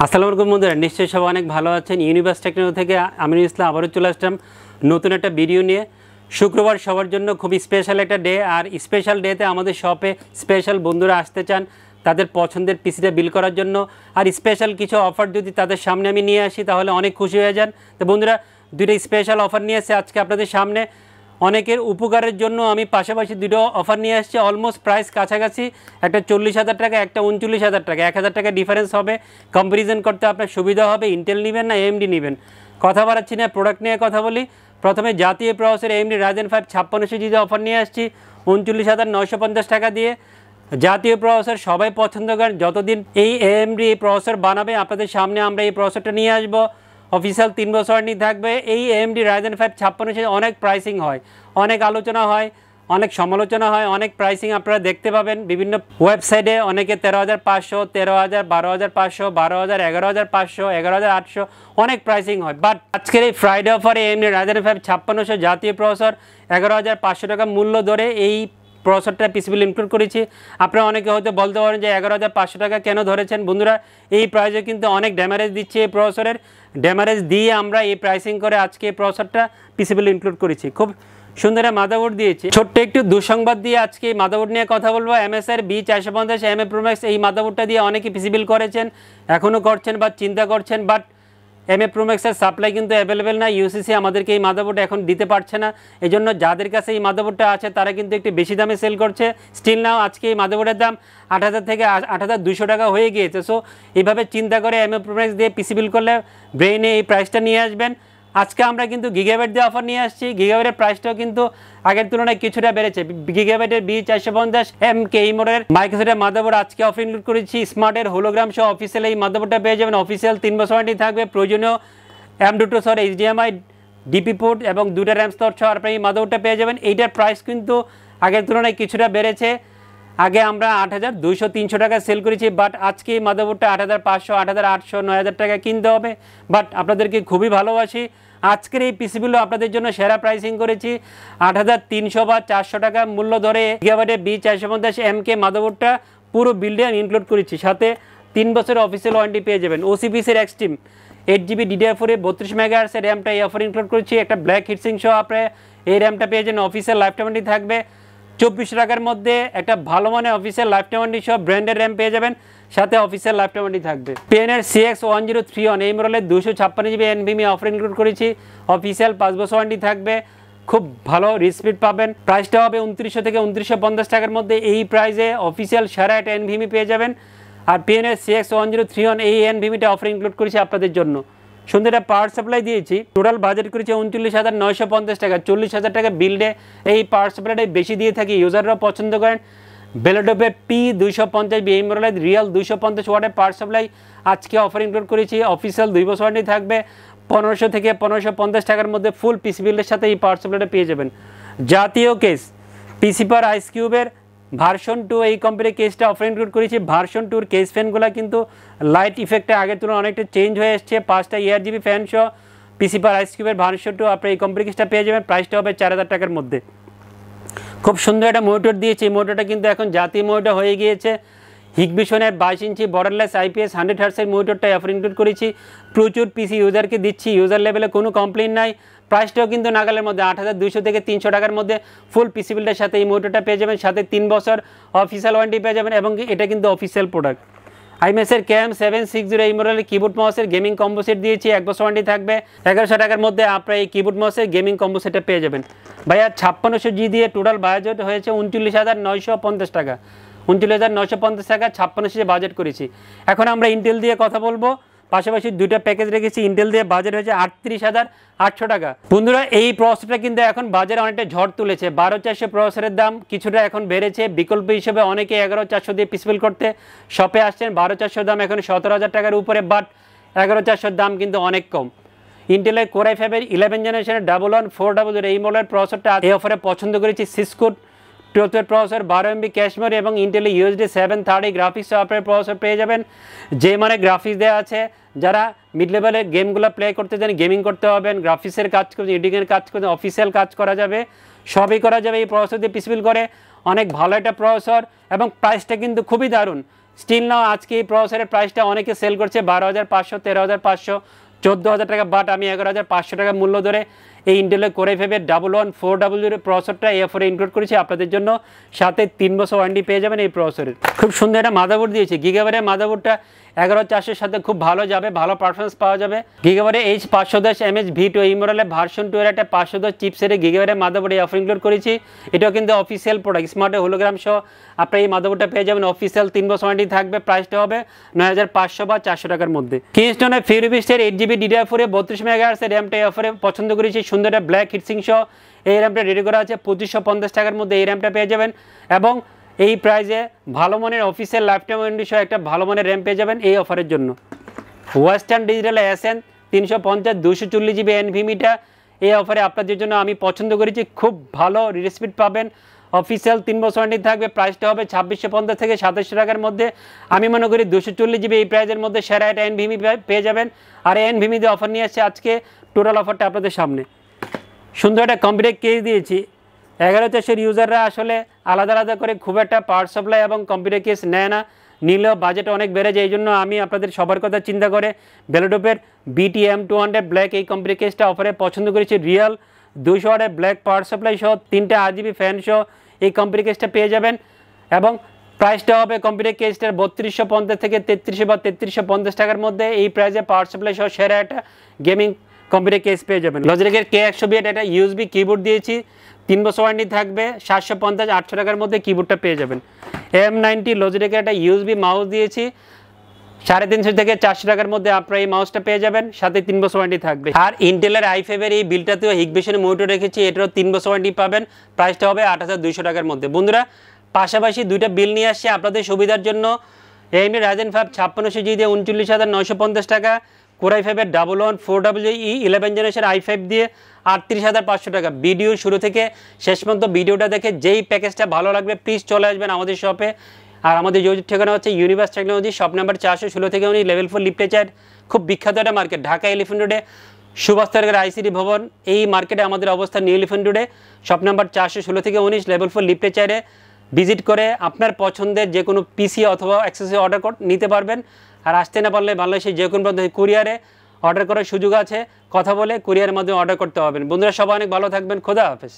আসসালামু আলাইকুম বন্ধুরা, নিশ্চয়ই সবাই অনেক ভালো আছেন। ইউনিভার্স টেকনোলজি থেকে আমিনুল ইসলাম আবারও চলে আসলাম নতুন একটা ভিডিও নিয়ে। শুক্রবার সবার জন্য খুবই স্পেশাল একটা ডে, আর স্পেশাল ডেতে আমাদের শপে স্পেশাল বন্ধুরা আসতে চান তাদের পছন্দের পিসিটা বিল করার জন্য, আর স্পেশাল কিছু অফার যদি তাদের সামনে আমি নিয়ে আসি তাহলে অনেক খুশি হয়ে যান। তো বন্ধুরা, দুটো স্পেশাল অফার নিয়ে এসে আজকে আপনাদের সামনে অনেকের উপকারের জন্য আমি পাশাপাশি দুটো অফার নিয়ে আসছি। অলমোস্ট প্রাইস কাছাকাছি, একটা 40,000 টাকা, একটা 39,000 টাকা, 1,000 টাকা ডিফারেন্স হবে। কম্পারিজন করতে আপনার সুবিধা হবে। ইন্টেল নেবেন না এএমডি নেবেন, কথা বাড়াচ্ছি না, প্রোডাক্ট নিয়ে কথা বলি। প্রথমে জাতীয় processor AMD Ryzen 5 5600 GB offer নিয়ে আসছি 39,950 টাকা দিয়ে। জাতীয় প্রসেসর সবাই পছন্দ করেন, যতদিন এই এএমডি এই প্রসেসর বানাবে আপনাদের সামনে আমরা এই প্রসেসরটা নিয়ে আসবো। অফিসিয়াল 3 বছর নিয়ে থাকবে। এই এএমডি রাইজেন 5 5600 অনেক প্রাইসিং হয়, অনেক আলোচনা হয়, অনেক সমালোচনা হয়, অনেক প্রাইসিং আপনারা দেখতে পাবেন বিভিন্ন ওয়েবসাইটে। অনেকে 13,500, 13,000, 12,500, 12,000, 11,500, 11,800 অনেক প্রাইসিং হয়। বাট আজকের এই ফ্রাইডে অফারে এএমডি রাইজেন 5 5600 জাতীয় প্রসেসর 11,500 টাকা মূল্য ধরে এই প্রসেসরটা পিসিবিল ইনক্লুড করেছি। আপনারা অনেকে হয়তো বলতে পারেন যে 11,500 টাকা কেন ধরেছেন। বন্ধুরা, এই প্রাইসে কিন্তু অনেক ড্যামারেজ দিচ্ছে এই প্রসেসরের। ড্যামারেজ দিয়ে আমরা এই প্রাইসিং করে আজকে এই প্রসেসরটা পিসিবিল ইনক্লুড করেছি। খুব সুন্দর মাদারবোর্ড দিয়েছি। ছোট্ট একটু দুঃসংবাদ দিয়ে আজকে এই মাদারবোর্ড নিয়ে কথা বলবো। MSI B450 MA Pro Max এই মাদারবোর্ডটা দিয়ে অনেকে পিসিবিল করেছেন, এখনও করছেন বা চিন্তা করছেন। বাট MA Pro Max এর সাপ্লাই কিন্তু অ্যাভেলেবেল না। ইউসিসি আমাদেরকে এই মাদারবোর্ড এখন দিতে পারছে না। এই জন্য যাদের কাছে এই মাদারবোর্ডটা আছে তারা কিন্তু একটু বেশি দামে সেল করছে। স্টিল নাও আজকে এই মাদারবোর্ডের দাম 8,000 থেকে 8,200 টাকা হয়ে গিয়েছে। সো এইভাবে চিন্তা করে MA Pro Max দিয়ে পিসিবিল করলে ব্রেইনে এই প্রাইসটা নিয়ে আসবেন। আজকে আমরা কিন্তু গিগাবাইট দিয়ে অফার নিয়ে আসছি। গিগাবাইটের প্রাইসটাও কিন্তু আগের তুলনায় কিছুটা বেড়েছে। গিগাবাইটের B450 MK এই মডেলের মাইক্রোসফটের মাদারবোর্ড আজকে অফার ইনক্লুড করেছি। স্মার্টের হোলোগ্রাম সহ অফিসিয়াল এই মাদারবোর্ডটা পেয়ে যাবেন। অফিসিয়াল 3 বছর ওয়ারেন্টি থাকবে। প্রয়োজনীয় M.2 সহ HDMI DP পোর্ট এবং 2টা র্যাম স্লট সহ আপনার এই মাদারবোর্ডটা পেয়ে যাবেন। এইটার প্রাইস কিন্তু আগের তুলনায় কিছুটা বেড়েছে। আগে আমরা 8,200 300 টাকা সেল করেছি, বাট আজকে এই মাদারবোর্ডটা 8,500 8,800 9,000 টাকা কিনতে হবে। বাট আপনাদেরকে খুবই ভালোবাসি, আজকের এই পিসিবিগুলো আপনাদের জন্য সেরা প্রাইসিং করেছি। 8,300 বা 400 টাকা মূল্য ধরে গিগাবাইটের B450 MK মাদারবোর্ডটা পুরো বিল্ডে ইনক্লুড করেছি। সাথে 3 বছরের অফিসিয়াল ওয়ারেন্টি পেয়ে যাবেন। OCPCর এক্সট্রিম 8GB DDR4 32 MHz র্যামটা এই অফার ইনক্লুড করেছি। একটা ব্ল্যাক হিটসিং সহ আপনার এই র্যামটা পেয়ে যাবেন। অফিসিয়াল লাইফ টাইম ওয়ারেন্টি থাকবে। 2400 টাকার মধ্যে একটা ভালো মানের অফিসিয়াল লাইফ টাইম ওয়ারেন্টি সহ ব্র্যান্ডের র্যাম পেয়ে যাবেন, সাথে অফিসিয়াল লাইফ টাইম ওয়ারেন্টি থাকবে। পেনের CX1031 এই মডেলের 256GB NVMe অফার ইনক্লুড করেছি। অফিসিয়াল 5 বছর ওয়ারেন্টি থাকবে। খুব ভালো রিস্পিড পাবেন। প্রাইসটা হবে 2900 থেকে 2950 টাকার মধ্যে। এই প্রাইসে অফিসিয়াল সেরা একটা NVMe পেয়ে যাবেন। আর পেনের CX1031 এই NVMeটা অফার ইনক্লুড করেছি আপনাদের জন্য। সুন্দর একটা পাওয়ার সাপ্লাই দিয়েছি। টোটাল বাজেট করেছি 39,950 টাকা। 40,000 টাকা বিল্ডে এই পাওয়ার সাপ্লাইটাই বেশি দিয়ে থাকি, ইউজাররাও পছন্দ করেন। বেলোডোপের P250 এই মডেলের রিয়েল 250 ওয়াটের পাওয়ার সাপ্লাই আজকে অফার ইনক্লুড করেছি। অফিসিয়াল 2 বছর ওয়ারেন্টি থাকবে। 1500 থেকে 1550 টাকার মধ্যে ফুল পিসি বিল্ডের সাথে এই পাওয়ার সাপ্লাইটা পেয়ে যাবেন। জাতীয় কেস পিসি পাওয়ার আইস কিউবের ভার্সন 2 এই কোম্পানির কেসটা অফার ইনক্লুড করেছি। ভার্সন 2 কেস ফ্যানগুলো কিন্তু লাইট ইফেক্টে আগের তুলনায় অনেকটা চেঞ্জ হয়ে এসছে। 5টা ERGB ফ্যান সহ পিসি পাওয়ার আইস কিউবের ভার্সন 2 আপনার এই কোম্পানি কেসটা পেয়ে যাবেন। প্রাইসটা হবে 4,000 টাকার মধ্যে। খুব সুন্দর একটা মনিটর দিয়েছি। এই মনিটরটা কিন্তু এখন জাতীয় মনিটর হয়ে গিয়েছে। হিগবিশনের 22 ইঞ্চি বর্ডারলেস IPS 100 হার্টজের মনিটরটা অফার ইনক্লুড করেছি। প্রচুর পিসি ইউজারকে দিচ্ছি, ইউজার লেভেলে কোনো কমপ্লেন নাই। প্রাইসটাও কিন্তু নাগালের মধ্যে 8,200 থেকে 300 টাকার মধ্যে ফুল পিসি বিল্ডের সাথে এই মনিটরটা পেয়ে যাবেন। সাথে 3 বছর অফিসিয়াল ওয়ারেন্টি পেয়ে যাবেন এবং এটা কিন্তু অফিসিয়াল প্রোডাক্ট। আইএমএসের KM760 এই মডেলের কিবোর্ড মাউসের গেমিং কম্বো সেট দিয়েছি। 1 বছর ওয়ারেন্টি থাকবে। 1100 টাকার মধ্যে আপনারা এই কিবোর্ড মাউসের গেমিং কম্বো সেটটা পেয়ে যাবেন। ভাইয়া 5600G দিয়ে টোটাল বাজেট হয়েছে 39,950 টাকা। 39,950 টাকা 5600 বাজেট করেছি। এখন আমরা ইন্টেল দিয়ে কথা বলবো। পাশাপাশি দুইটা প্যাকেজ রেখেছি। ইন্টেল দিয়ে বাজেট হয়েছে 38,800 টাকা। বন্ধুরা, এই প্রসেসরটা কিন্তু এখন বাজারে অনেকটা ঝড় তুলেছে। 12,400 প্রসেসরের দাম কিছুটা এখন বেড়েছে। বিকল্প হিসেবে অনেকে 11,400 দিয়ে পিসিবিল করতে শপে আসছেন। 12,400 দাম এখন 17,000 টাকার উপরে, বাট 11,400 দাম কিন্তু অনেক কম। ইন্টেলের Core i5-এর 11 জেনারেশনের 11400 এই মডেলের প্রসেসরটা এই অফারে পছন্দ করেছি। সিসকোর 12 প্রসেসর, 12 MB ক্যাশ মেমরি এবং ইন্টেলের UHD 730 গ্রাফিক্স আপনার প্রসেসর পেয়ে যাবেন। যে মানে গ্রাফিক্স দেওয়া আছে, যারা মিড লেভেলের গেমগুলো প্লে করতে জানেন, গেমিং করতে হবেন, গ্রাফিক্সের কাজ করতে, এডিটিংয়ের কাজ করতে, অফিসিয়াল কাজ করা যাবে, সবই করা যাবে এই প্রসেসর দিয়ে পিসিবিল করে। অনেক ভালো একটা প্রসেসর এবং প্রাইসটা কিন্তু খুবই দারুণ। স্টিল নাও আজকে এই প্রসেসরের প্রাইসটা অনেকে সেল করছে 12,500, 13,500, 14,000 টাকা, বাট আমি 11,500 টাকা মূল্য ধরে এই ইন্টেলের কোর i5 1114W প্রসেসরটা এই অফারে ইনক্লুড করেছি আপনাদের জন্য। সাথে 3 বছর ওয়ারেন্টি পেয়ে যাবেন এই প্রসেসরের। খুব সুন্দর একটা মাদারবোর্ড দিয়েছি, গিগাবাইটের মাদারবোর্ডটা 11400 সাথে খুব ভালো যাবে, ভালো পারফরমেন্স পাওয়া যাবে। গিগাবাইটের H510 V2 এই মডেলের ভার্সন 2 এর একটা 510 চিপসেটের গিগাবাইটের মাদারবোর্ড এই অফার ইনক্লুড করেছি। এটাও কিন্তু অফিসিয়াল প্রোডাক্ট, স্মার্টের হোলোগ্রাম সহ আপনার এই মাদারবোর্ডটা পেয়ে যাবেন। অফিসিয়াল 3 বছর ওয়ারেন্টি থাকবে, প্রাইসটা হবে 9500 বা 400 টাকার মধ্যে। কিংস্টনের ফিউরিবিস্টের 8GB DDR4 32 MHz র্যামটা এই অফারে পছন্দ করেছি, সুন্দর একটা ব্ল্যাক হিটসিং সহ এই র্যামটা রেডি করা আছে 2550 টাকার মধ্যে এই র্যামটা পেয়ে যাবেন। এবং এই প্রাইসে ভালো মানের অফিসিয়াল লাইফটাইম ওয়ারেন্টি সহ একটা ভালো মানের র্যাম পেয়ে যাবেন এই অফারের জন্য। ওয়েস্টার্ন ডিজিটাল SN 350 240GB NVMeটা এই অফারে আপনাদের জন্য আমি পছন্দ করেছি, খুব ভালো স্পিড পাবেন। অফিসিয়াল 3 বছর ওয়ারেন্টি থাকবে, প্রাইসটা হবে 2650 থেকে 2700 টাকার মধ্যে। আমি মনে করি 240GB এই প্রাইসের মধ্যে সেরা একটা NVMe পেয়ে যাবেন। আর NVMe দিয়ে অফার নিয়ে আসছে আজকে, টোটাল অফারটা আপনাদের সামনে। সুন্দর একটা কম্পিউটার কেস দিয়েছি। 11400 ইউজাররা আসলে আলাদা আলাদা করে খুব একটা পাওয়ার সাপ্লাই এবং কম্পিউটার কেস নেয় না, নিলেও বাজেট অনেক বেড়ে যায়। এই জন্য আমি আপনাদের সবার কথা চিন্তা করে বেলোটোপের BT-M200 ব্ল্যাক এই কম্পিউটার কেসটা অফারে পছন্দ করেছি। রিয়াল 200 ওয়াটের ব্ল্যাক পাওয়ার সাপ্লাই সহ 3টা RGB ফ্যান সহ এই কম্পিউটার কেসটা পেয়ে যাবেন। এবং প্রাইসটা হবে কম্পিউটার কেসটার 3250 থেকে 3300 বা 3350 টাকার মধ্যে। এই প্রাইসে পাওয়ার সাপ্লাই সহ সেরা একটা গেমিং কম্পিউটার কেস পেয়ে যাবেন। লজিটেকের K120 একটা USB কিবোর্ড দিয়েছি, 3 বছর ওয়ারেন্টি থাকবে, 750-800 টাকার মধ্যে কিবোর্ডটা পেয়ে যাবেন। M90 লজিটেকের একটা USB মাউস দিয়েছি, 350 থেকে 400 টাকার মধ্যে আপনারা এই মাউসটা পেয়ে যাবেন, সাথে 3 বছর ওয়ারেন্টি থাকবে। আর ইন্টেলের i5 এর এই বিলটাতেও হিগবেশনের মনিটর রেখেছি, এটারও 3 বছর ওয়ারেন্টি পাবেন, প্রাইসটা হবে 8200 টাকার মধ্যে। বন্ধুরা পাশাপাশি দুইটা বিল নিয়ে আসছে আপনাদের সুবিধার জন্য। AMD Ryzen 5 5600G দিয়ে 39,950 টাকা, কোর i5 এর 1114WE 11 জেনারেশন i5 দিয়ে 38,500 টাকা। ভিডিও শুরু থেকে শেষ পর্যন্ত ভিডিওটা দেখে যেই প্যাকেজটা ভালো লাগবে প্লিজ চলে আসবেন আমাদের শপে। আর আমাদের যোগাযোগ ঠিকানা হচ্ছে ইউনিভার্স টেকনোলজি, শপ নাম্বার 416 থেকে 19, লেভেল 4 লিফটে 4, খুব বিখ্যাত একটা মার্কেট, ঢাকা এলিফ্যান্ট রোডে সুভাষনগর ICT ভবন। এই মার্কেটে আমাদের অবস্থান নিউ এলিফ্যান্ট রোডে, শপ নাম্বার 416 থেকে 19, লেভেল 4 লিফটে 4-এ ভিজিট করে আপনার পছন্দের যে কোনো পিসি অথবা অ্যাক্সেসরি অর্ডার নিতে পারবেন। আর আসতে না পারলে বাংলাদেশে যে কোনো পদ্ধতি কুরিয়ারে অর্ডার করার সুযোগ আছে, কথা বলে কুরিয়ারের মাধ্যমে অর্ডার করতে পারবেন। বন্ধুরা সবাই অনেক ভালো থাকবেন, খোদা হাফেজ।